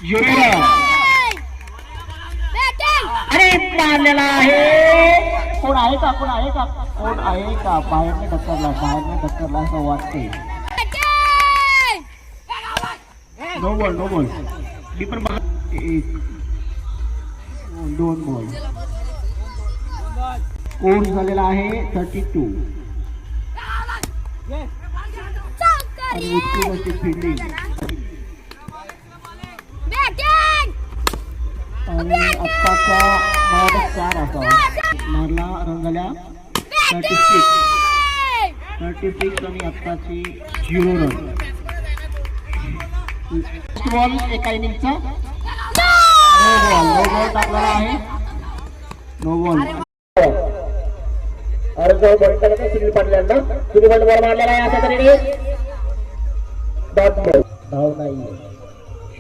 जुरेरा अरे मारलेला आहे. कोण आहे का कोण आहे का कोण आहे का बाहेरने धक्करला असं वाटते. नो बॉल मी पण बघा. 2 बॉल कोण झालेला आहे 32 आणि उत्कृष्ट फिल्डिंग आणि आत्ताचा मार्क 4 असा मारला रन झाल्या 36 आणि आत्ताची 0 रन. बॉल एका इनिंगचा नो बॉल टाकलेला आहे. नो बॉल अर्ज बॉल सुनील पाटील यांना सुनील पाटील बॉल मारलेला आहे. अशा तऱ्हेने धाव नाही.